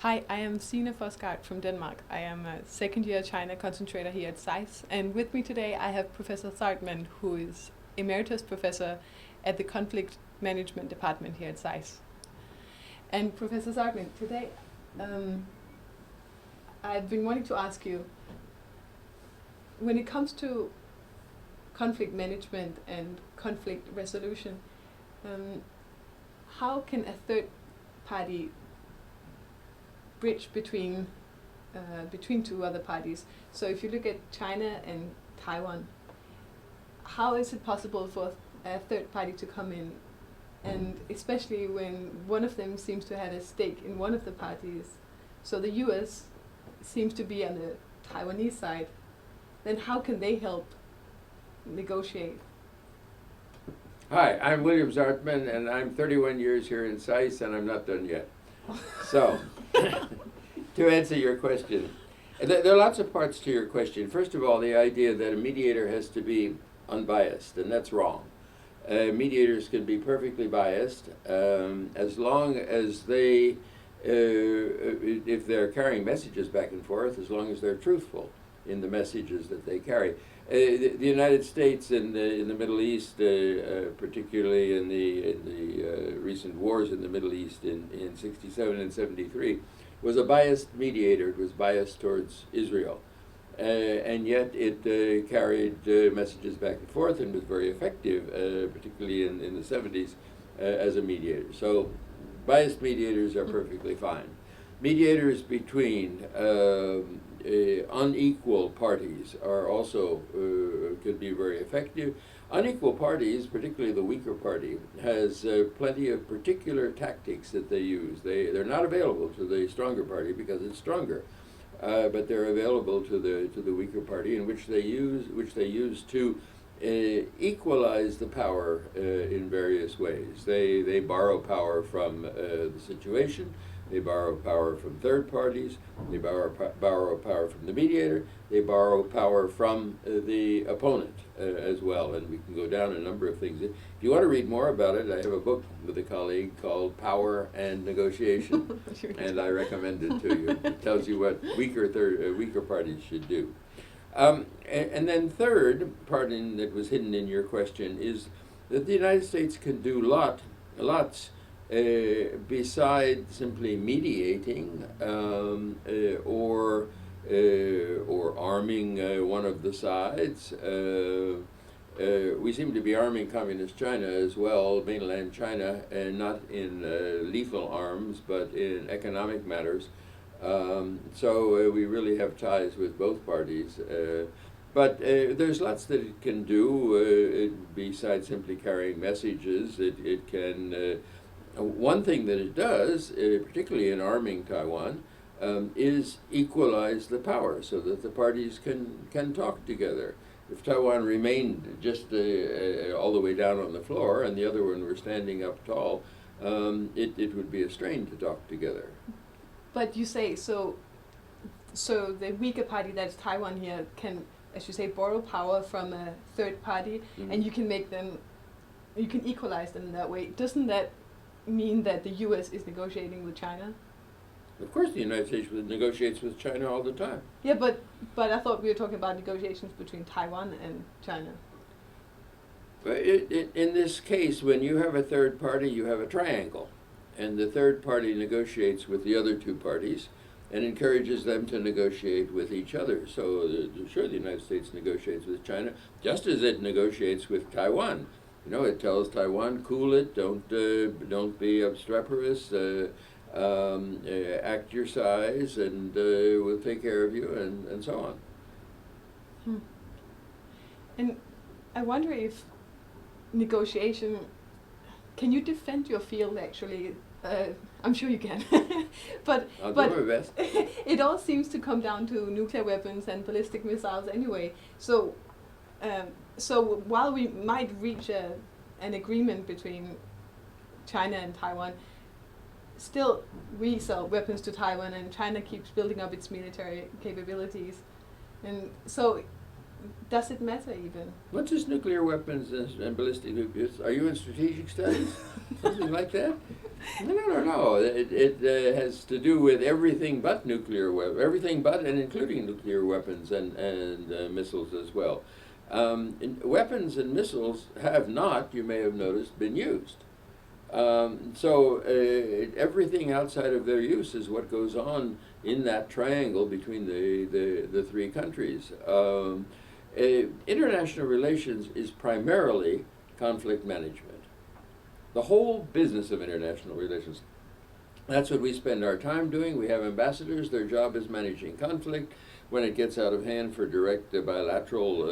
Hi, I am Signe Forsgaard from Denmark. I am a second year China concentrator here at SAIS, and with me today I have Professor Zartman, who is Emeritus Professor at the Conflict Management Department here at SAIS. And Professor Zartman, today I've been wanting to ask you, when it comes to conflict management and conflict resolution, how can a third party bridge between two other parties? So if you look at China and Taiwan, how is it possible for a third party to come in, and especially when one of them seems to have a stake in one of the parties, so the US seems to be on the Taiwanese side, then how can they help negotiate? Hi, I'm William Zartman, and I'm 31 years here in SAIS, and I'm not done yet. So, to answer your question, there are lots of parts to your question. First of all, the idea that a mediator has to be unbiased, and that's wrong. Mediators can be perfectly biased as long as they, if they're carrying messages back and forth, as long as they're truthful in the messages that they carry. The United States in the Middle East, particularly in the recent wars in the Middle East in 67 and 73, was a biased mediator. It was biased towards Israel. And yet it carried messages back and forth and was very effective, particularly in the 70s, as a mediator. So biased mediators are perfectly fine. Mediators between unequal parties are also could be very effective. Unequal parties, particularly the weaker party, has plenty of particular tactics that they use. They're not available to the stronger party because it's stronger, but they're available to the weaker party, in which they use to equalize the power in various ways. They borrow power from the situation. They borrow power from third parties. They borrow power from the mediator. They borrow power from the opponent as well. And we can go down a number of things. If you want to read more about it, I have a book with a colleague called Power and Negotiation, and I recommend it to you. It tells you what weaker parties should do. And then third part that was hidden in your question is that the United States can do lots besides simply mediating or arming one of the sides. We seem to be arming communist China as well, mainland China, and not in lethal arms, but in economic matters. So we really have ties with both parties. But there's lots that it can do besides simply carrying messages. It can one thing that it does, particularly in arming Taiwan, is equalize the power so that the parties can talk together. If Taiwan remained just all the way down on the floor and the other one were standing up tall, it would be a strain to talk together. But you say, so the weaker party, that's Taiwan here, can, as you say, borrow power from a third party, and you can equalize them in that way. Doesn't that mean that the US is negotiating with China? Of course the United States negotiates with China all the time. Yeah, but I thought we were talking about negotiations between Taiwan and China. In this case, when you have a third party, you have a triangle. And the third party negotiates with the other two parties and encourages them to negotiate with each other. So sure, the United States negotiates with China, just as it negotiates with Taiwan. You know, it tells Taiwan, cool it, don't be obstreperous, act your size, and we'll take care of you, and so on. And I wonder if negotiation, can you defend your field actually? I'm sure you can, but I'll do my best. It all seems to come down to nuclear weapons and ballistic missiles anyway. So while we might reach an agreement between China and Taiwan, still we sell weapons to Taiwan, and China keeps building up its military capabilities. And so does it matter even? What is nuclear weapons and ballistic nuclear? Are you in strategic studies? Something like that? No. It has to do with everything but nuclear weapons, everything but and including nuclear weapons and missiles as well. Weapons and missiles have not, you may have noticed, been used. So everything outside of their use is what goes on in that triangle between the three countries. International relations is primarily conflict management. The whole business of international relations. That's what we spend our time doing. We have ambassadors. Their job is managing conflict. When it gets out of hand for direct bilateral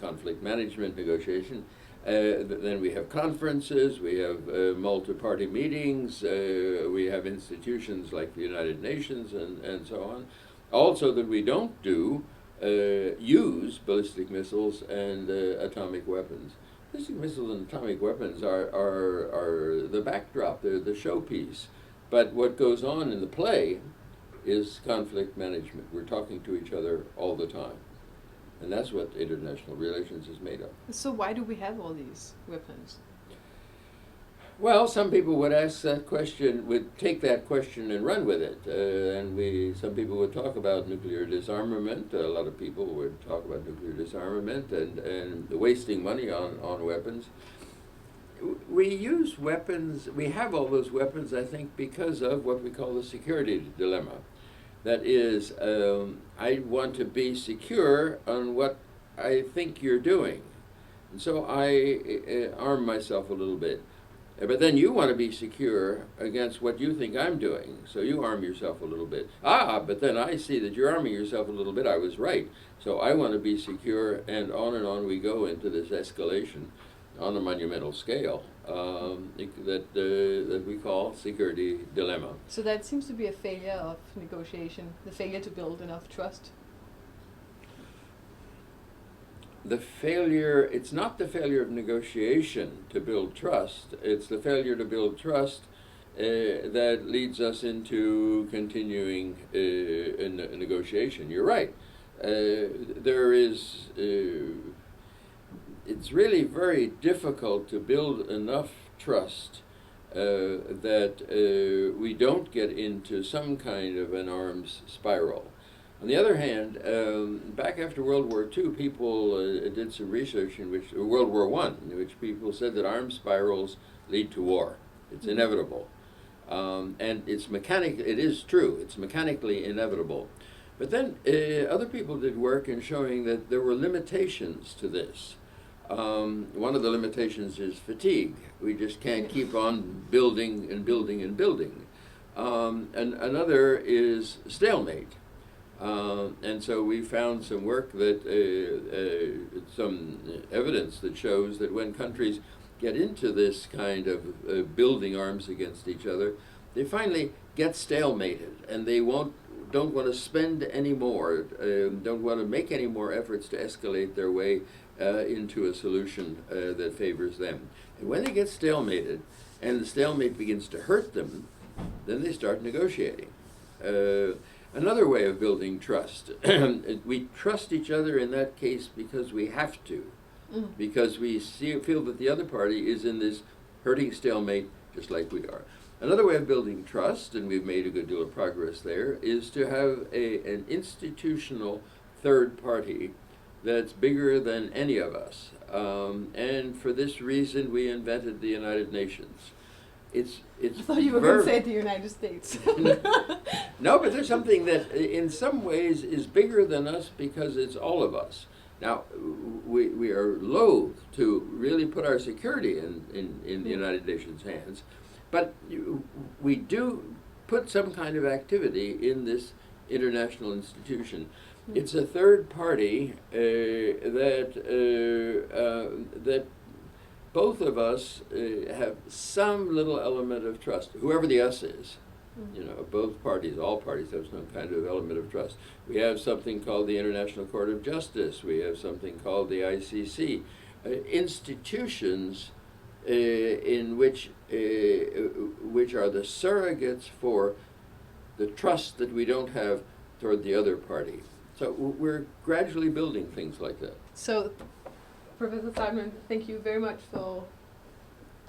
conflict management negotiation, then we have conferences, we have multi-party meetings, we have institutions like the United Nations and so on. Also that we don't use ballistic missiles and atomic weapons. Ballistic missiles and atomic weapons are the backdrop, they're the showpiece. But what goes on in the play is conflict management. We're talking to each other all the time. And that's what international relations is made of. So why do we have all these weapons? Well, some people would ask that question, would take that question and run with it. Some people would talk about nuclear disarmament. A lot of people would talk about nuclear disarmament and wasting money on weapons. We use weapons, we have all those weapons, I think, because of what we call the security dilemma. That is, I want to be secure on what I think you're doing. And so I arm myself a little bit. But then you want to be secure against what you think I'm doing. So you arm yourself a little bit. But then I see that you're arming yourself a little bit. I was right. So I want to be secure, and on we go into this escalation on a monumental scale that we call security dilemma. So that seems to be a failure of negotiation, the failure to build enough trust. It's not the failure of negotiation to build trust, it's the failure to build trust that leads us into continuing a negotiation. You're right. It's really very difficult to build enough trust that we don't get into some kind of an arms spiral. On the other hand, back after World War II, people did some research in which, World War I, in which people said that arms spirals lead to war. It's inevitable. And it is true, it's mechanically inevitable. But then other people did work in showing that there were limitations to this. One of the limitations is fatigue. We just can't keep on building and building and building. And another is stalemate. And so we found some work that, some evidence that shows that when countries get into this kind of building arms against each other, they finally get stalemated, and they don't want to spend any more, don't want to make any more efforts to escalate their way into a solution that favors them. And when they get stalemated, and the stalemate begins to hurt them, then they start negotiating. Another way of building trust, we trust each other in that case because we have to, because we feel that the other party is in this hurting stalemate just like we are. Another way of building trust, and we've made a good deal of progress there, is to have an institutional third party that's bigger than any of us. And for this reason, we invented the United Nations. I thought you were going to say the United States. No, but there's something that in some ways is bigger than us because it's all of us. Now, we are loath to really put our security in the United Nations' hands, but we do put some kind of activity in this international institution. It's a third party that both of us have some little element of trust, whoever the us is. Both parties, all parties have some kind of element of trust. We have something called the International Court of Justice. We have something called the ICC. Institutions in which are the surrogates for the trust that we don't have toward the other party. So we're gradually building things like that. So, Professor Zartman, thank you very much for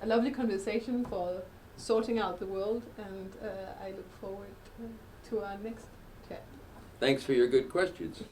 a lovely conversation, for sorting out the world, and I look forward to our next chat. Thanks for your good questions.